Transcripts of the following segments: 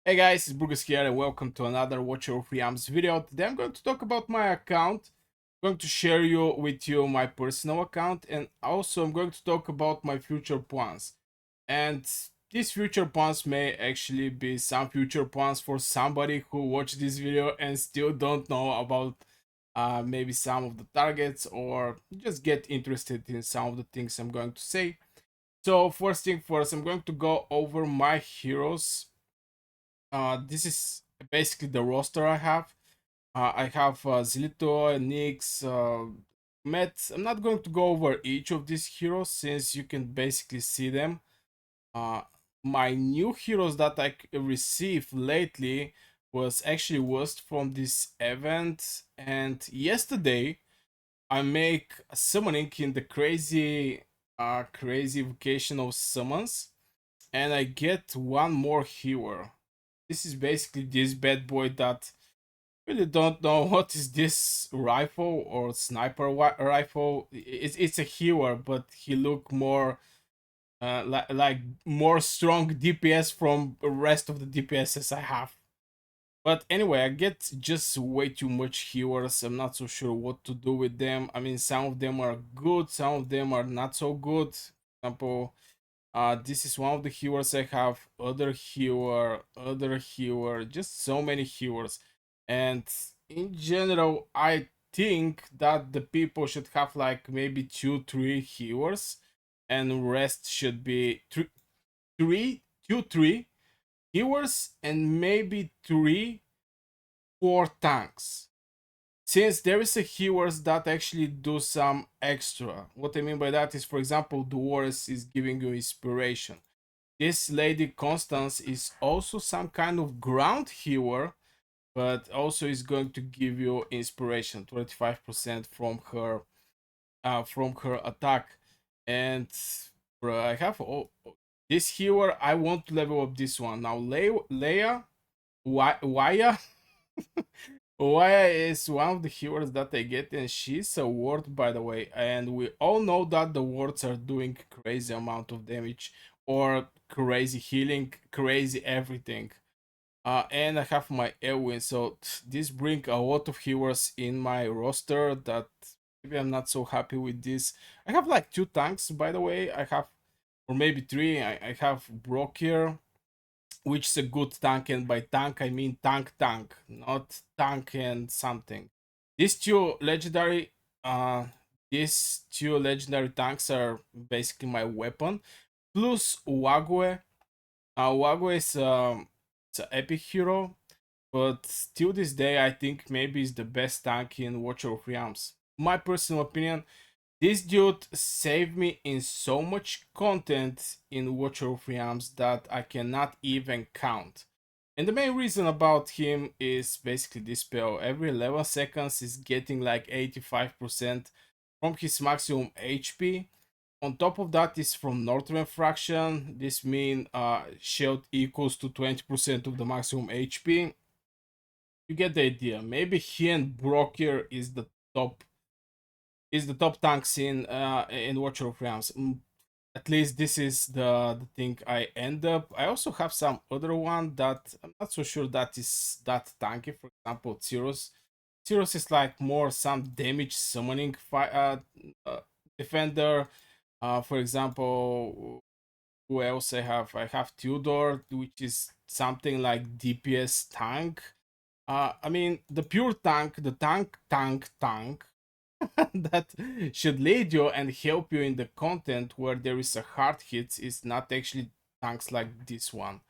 Hey guys, it's Burgess here and welcome to another Watcher of Realms video. Today I'm going to talk about my account. I'm going to share with you my personal account, and also I'm going to talk about my future plans. And these future plans may actually be some future plans for somebody who watched this video and still don't know about maybe some of the targets, or just get interested in some of the things I'm going to say. So first thing first, I'm going to go over my heroes. This is basically the roster I have. I have Zilito, Nyx, Met. I'm not going to go over each of these heroes since you can basically see them. Uh, my new heroes that I received lately was actually worst from this event, and yesterday I make a summoning in the crazy vocational summons, and I get one more hero. This is basically this bad boy that really don't know what is this rifle or sniper rifle. It's a healer, but he look more like more strong DPS from the rest of the DPSs I have. But anyway, I get just way too much healers. I'm not so sure what to do with them. I mean, some of them are good, some of them are not so good. For example, this is one of the healers I have. Other healer, just so many healers. And in general, I think that the people should have like maybe 2, 3 healers, and rest should be three healers, and maybe 3, 4 tanks. Since there is a healers that actually do some extra. What I mean by that is, for example, Dolores is giving you inspiration. This Lady Constance is also some kind of ground healer, but also is going to give you inspiration, 25% from her attack. And bro, I have this healer. I want to level up this one now. Leia, Waya. Waya is one of the healers that I get, and she's a ward, by the way. And we all know that the wards are doing crazy amount of damage, or crazy healing, crazy everything. And I have my Elwin, so this bring a lot of healers in my roster that maybe I'm not so happy with this. I have like 2 tanks, by the way. I have, or maybe 3. I have Brock here, which is a good tank, and by tank I mean tank, not tank and something. These two legendary, uh, these two legendary tanks are basically my weapon, plus Wague. Wague is it's an epic hero, but till this day I think maybe is the best tank in Watcher of Realms. My personal opinion, this dude saved me in so much content in Watcher of Realms that I cannot even count. And the main reason about him is basically this spell. Every 11 seconds is getting like 85% from his maximum HP. On top of that is from Northern Fraction. This means shield equals to 20% of the maximum HP. You get the idea. Maybe he and Broker top is the top tanks in Watcher of Realms. At least this is the thing I end up. I also have some other one that I'm not so sure that is that tanky. For example, Cirrus. Cirrus is like more some damage summoning uh, defender. For example, who else I have? I have Theodore, which is something like DPS tank. I mean, the pure tank, the tank that should lead you and help you in the content where there is a hard hit is not actually tanks like this one.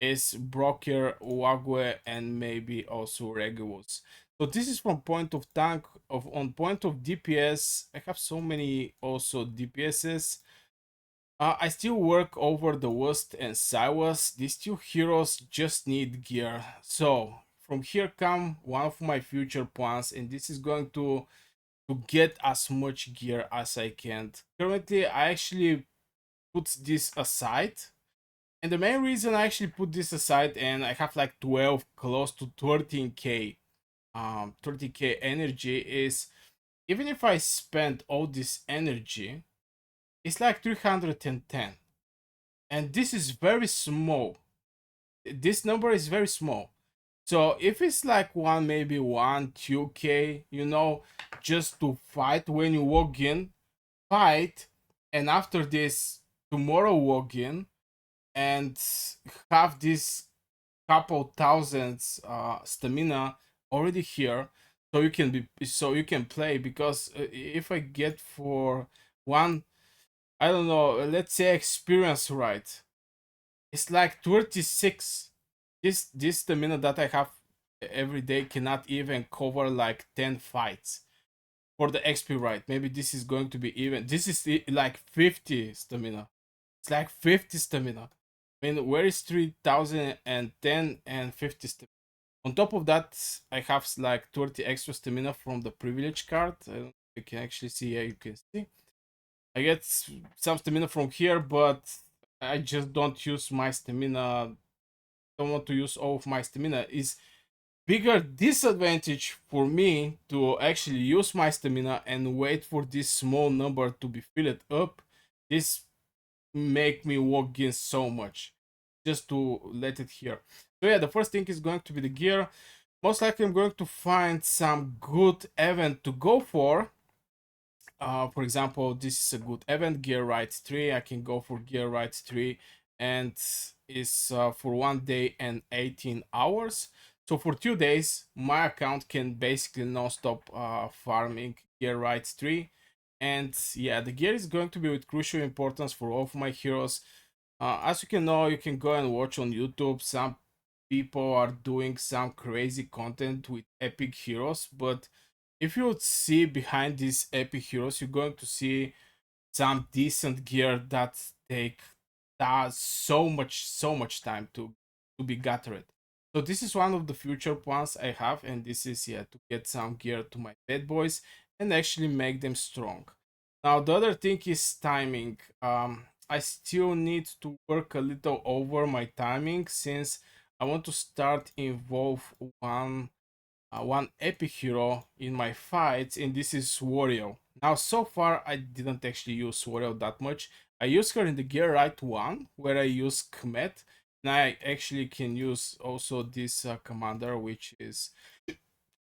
It's Broker, Wague, and maybe also Regulus. So this is from point of tank. Of on point of DPS, I have so many also DPSs. I still work over the West and Siwas. These two heroes just need gear. So from here come one of my future plans, and this is going to get as much gear as I can. Currently, I actually put this aside, and the main reason I actually put this aside, and I have like 12, close to 13k, 30k energy, is even if I spend all this energy, it's like 310, and this is very small. this number is very small. So if it's like one, maybe 2K, just to fight when you walk in, fight, and after this, tomorrow walk in and have this couple thousands stamina already here, so you can play. Because if I get for one, I don't know, let's say experience, right, it's like 36. This stamina that I have every day cannot even cover like 10 fights for the XP, right? Maybe this is going to be even, this is like 50 stamina. It's like 50 stamina. I mean, where is 3010 and 50 stamina? On top of that, I have like 30 extra stamina from the privilege card. I don't know if you can actually see. Yeah, you can see. I get some stamina from here, but I just don't use my stamina. Don't want to use all of my stamina. Is bigger disadvantage for me to actually use my stamina and wait for this small number to be filled up. This make me walk in so much just to let it here. So yeah, the first thing is going to be the gear. Most likely I'm going to find some good event to go for. For example, this is a good event, Gear Ride 3. I can go for Gear Ride 3, and it's for 1 day and 18 hours. So for 2 days, my account can basically non-stop farming Gear Ride 3. And yeah, the gear is going to be with crucial importance for all of my heroes. As you can know, you can go and watch on YouTube. Some people are doing some crazy content with epic heroes, but if you would see behind these epic heroes, you're going to see some decent gear that take so much time to be gathered. So this is one of the future plans I have, and this is, yeah, to get some gear to my bad boys and actually make them strong. Now the other thing is timing. I still need to work a little over my timing, since I want to start involve one epic hero in my fights, and this is Wario. Now, so far, I didn't actually use Wario that much. I use her in the Gear Right 1, where I use Kmet, and I actually can use also this commander, which is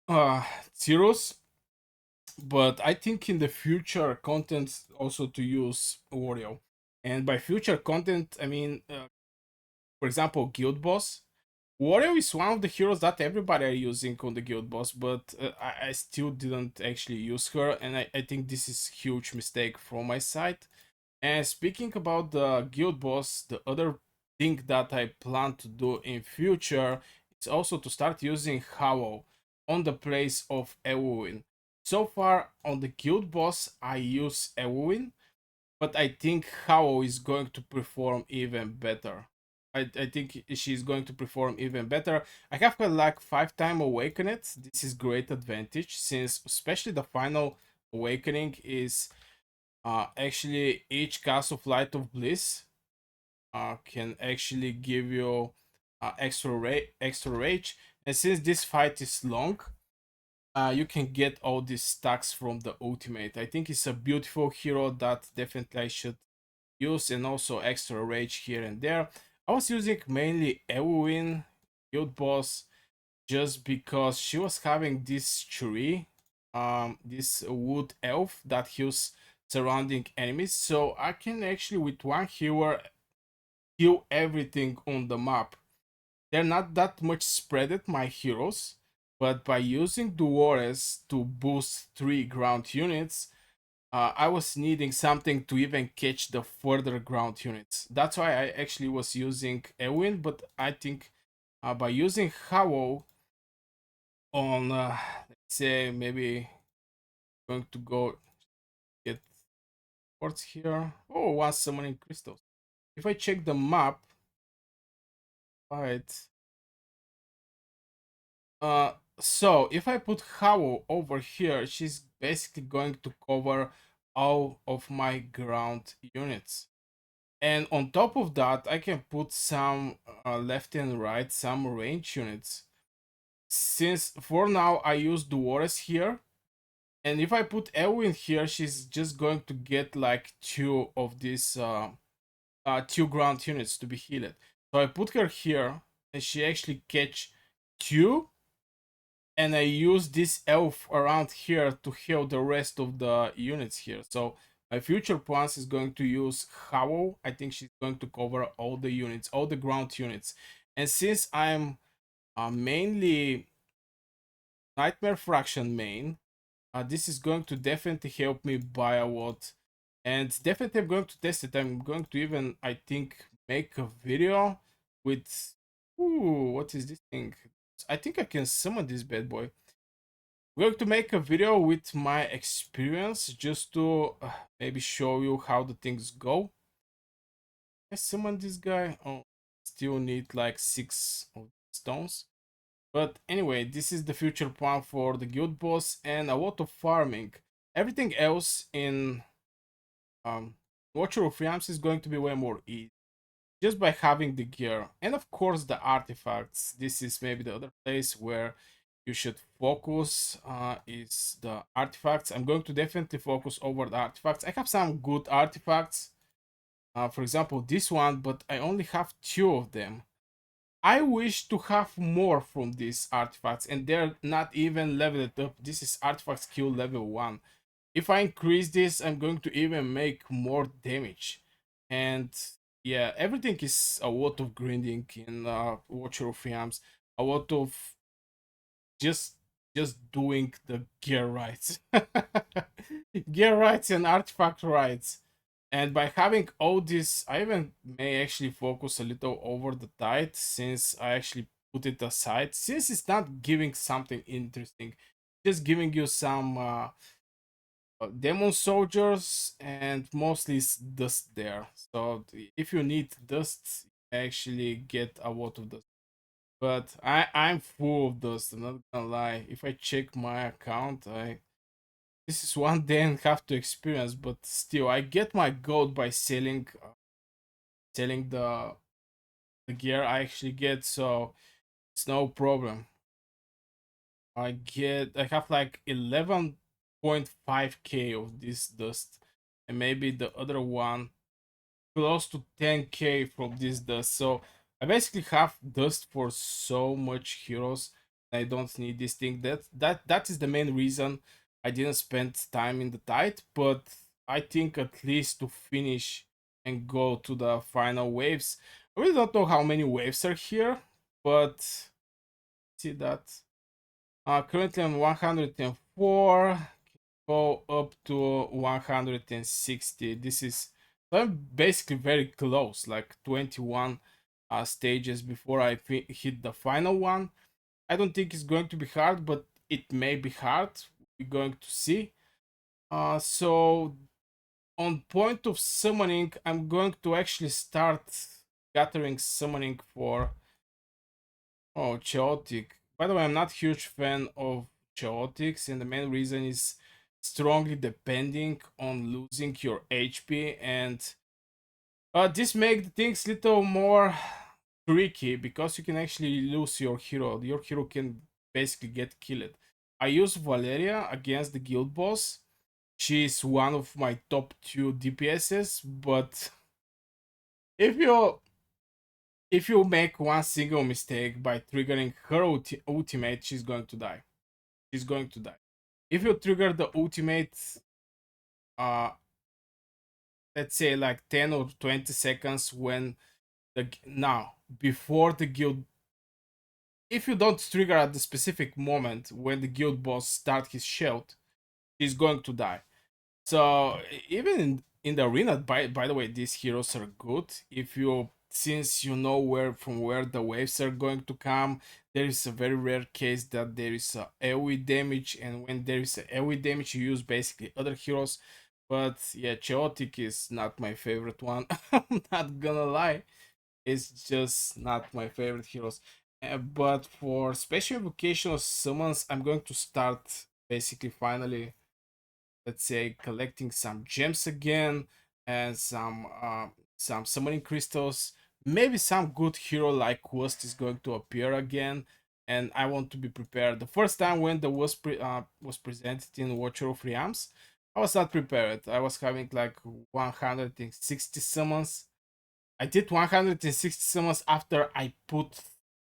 uh, Cirrus. But I think in the future content also to use Wario. And by future content, I mean, for example, Guild Boss. Wario is one of the heroes that everybody are using on the guild boss, but I still didn't actually use her, and I think this is huge mistake from my side. And speaking about the guild boss, the other thing that I plan to do in future is also to start using Howl on the place of Eowyn. So far on the guild boss, I use Eowyn, but I think Hao is going to perform even better. I think she's going to perform even better. I have her like 5-time awakened. This is great advantage, since especially the final awakening is actually each cast of Light of Bliss can actually give you extra rage. And since this fight is long, you can get all these stacks from the ultimate. I think it's a beautiful hero that definitely I should use, and also extra rage here and there. I was using mainly Eowyn, Guild Boss, just because she was having this tree, this wood elf that heals surrounding enemies. So I can actually with one healer heal everything on the map. They're not that much spreaded, my heroes, but by using Duores to boost 3 ground units, I was needing something to even catch the further ground units. That's why I actually was using Eowyn, but I think by using Howl on, let's say, maybe going to go get ports here. Oh, one summoning crystals. If I check the map, right. So if I put Howl over here, she's basically going to cover all of my ground units. And on top of that, I can put some left and right, some range units. Since for now I use Duores here, and if I put Eowyn here, she's just going to get like 2 of these 2 ground units to be healed. So I put her here, and she actually catch Q, and I use this elf around here to heal the rest of the units here. So my future plans is going to use Howl. I think she's going to cover all the units, all the ground units. And since I'm mainly Nightmare Fraction main, this is going to definitely help me by a lot. And definitely I'm going to test it. I'm going to even, I think, make a video with... Ooh, what is this thing? I think I can summon this bad boy. I'm going to make a video with my experience just to maybe show you how the things go. I summon this guy. Oh, still need like 6 of stones. But anyway, this is the future plan for the guild boss and a lot of farming. Everything else in Watcher of Realms is going to be way more easy just by having the gear. And of course the artifacts. This is maybe the other place where you should focus, is the artifacts. I'm going to definitely focus over the artifacts. I have some good artifacts, for example this one, but I only have 2 of them. I wish to have more from these artifacts, and they're not even leveled up. This is artifact skill level 1. If I increase this, I'm going to even make more damage. And yeah, everything is a lot of grinding in Watcher of Realms. A lot of just doing the gear rights. Gear rights and artifact rights. And by having all this, I even may actually focus a little over the tide, since I actually put it aside, since it's not giving something interesting, just giving you some demon soldiers, and mostly it's dust there. So if you need dust, you actually get a lot of dust. But I'm full of dust, I'm not gonna lie. If I check my account, I this is one day and have to experience, but still I get my gold by selling the gear I actually get, so it's no problem. I have like 11.5k of this dust, and maybe the other one close to 10k from this dust. So I basically have dust for so much heroes. I don't need this thing. That is the main reason I didn't spend time in the tide, but I think at least to finish and go to the final waves. I really don't know how many waves are here, but see that. Currently on 104, go up to 160. This is, I'm basically very close, like 21 stages before I hit the final one. I don't think it's going to be hard, but it may be hard. We're going to see. So on point of summoning, I'm going to actually start gathering summoning for chaotic. By the way, I'm not huge fan of chaotics, and the main reason is strongly depending on losing your HP, and this makes things little more tricky because you can actually lose your hero. Your hero can basically get killed. I use Valeria against the guild boss. She's one of my top 2 DPSs, but if you make one single mistake by triggering her ultimate, she's going to die. She's going to die. If you trigger the ultimate, uh, let's say like 10 or 20 seconds when now before the guild, if you don't trigger at the specific moment when the guild boss start his shield, he's going to die. So even in the arena, by the way, these heroes are good. If you, since you know where the waves are going to come, there is a very rare case that there is a AoE damage, and when there is a AoE damage, you use basically other heroes. But yeah, chaotic is not my favorite one. I'm not gonna lie, it's just not my favorite heroes. But for special invocation summons, I'm going to start basically finally, let's say, collecting some gems again, and some summoning crystals. Maybe some good hero like Wasp is going to appear again, and I want to be prepared. The first time when the Wasp was presented in Watcher of Realms, I was not prepared. I was having like 160 summons. I did 160 summons after I put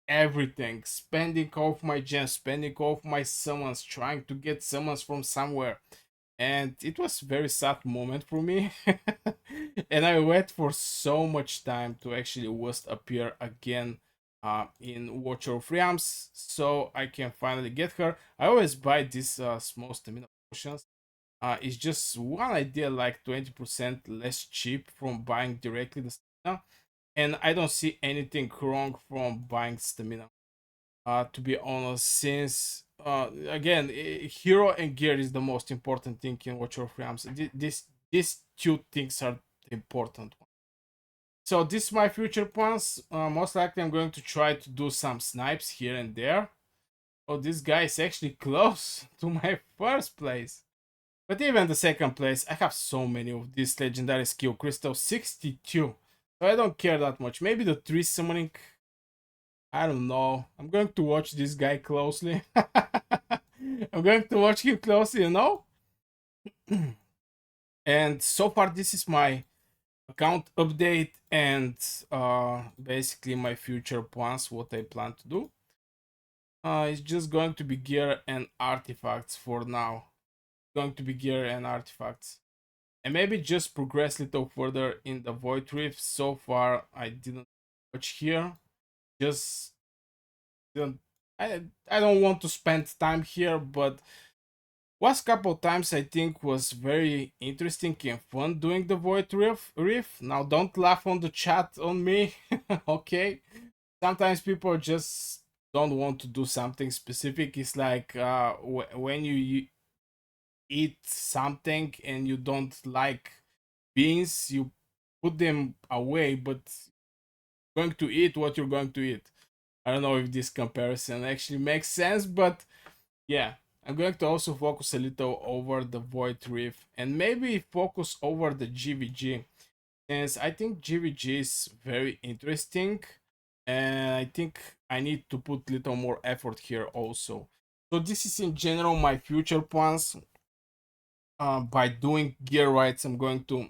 everything, spending all of my gems, spending all of my summons, trying to get summons from somewhere. And it was very sad moment for me. And I wait for so much time to actually West appear again in Watcher of Realms, so I can finally get her. I always buy these small stamina potions. It's just one idea, like 20% less cheap from buying directly the stamina, and I don't see anything wrong from buying stamina. To be honest, since again, hero and gear is the most important thing in Watcher of Realms. These two things are the important ones. So this is my future plans. Most likely, I'm going to try to do some snipes here and there. Oh, this guy is actually close to my first place. But even the second place, I have so many of these legendary skill crystals, 62. So I don't care that much. Maybe the 3 summoning, I don't know. I'm going to watch this guy closely. I'm going to watch him closely, you know? And so far, this is my account update and basically my future plans, what I plan to do. It's just going to be gear and artifacts for now. Going to be gear and artifacts. And maybe just progress a little further in the Void Rift. So far, I didn't watch here. Just don't, I don't want to spend time here, but was couple times I think was very interesting and fun doing the Void Rift. Now don't laugh on the chat on me, okay? Sometimes people just don't want to do something specific. It's like when you eat something and you don't like beans, you put them away, but going to eat what you're going to eat. I don't know if this comparison actually makes sense, but yeah, I'm going to also focus a little over the Void Rift and maybe focus over the GVG, since I think GVG is very interesting and I think I need to put a little more effort here also. So this is in general my future plans. By doing gear rights, I'm going to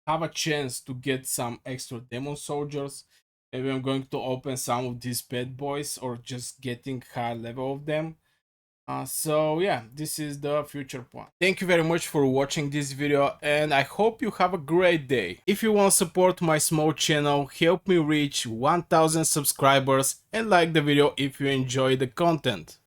have a chance to get some extra demon soldiers. Maybe I'm going to open some of these bad boys or just getting high level of them. So yeah, this is the future plan. Thank you very much for watching this video and I hope you have a great day. If you want to support my small channel, help me reach 1000 subscribers and like the video if you enjoy the content.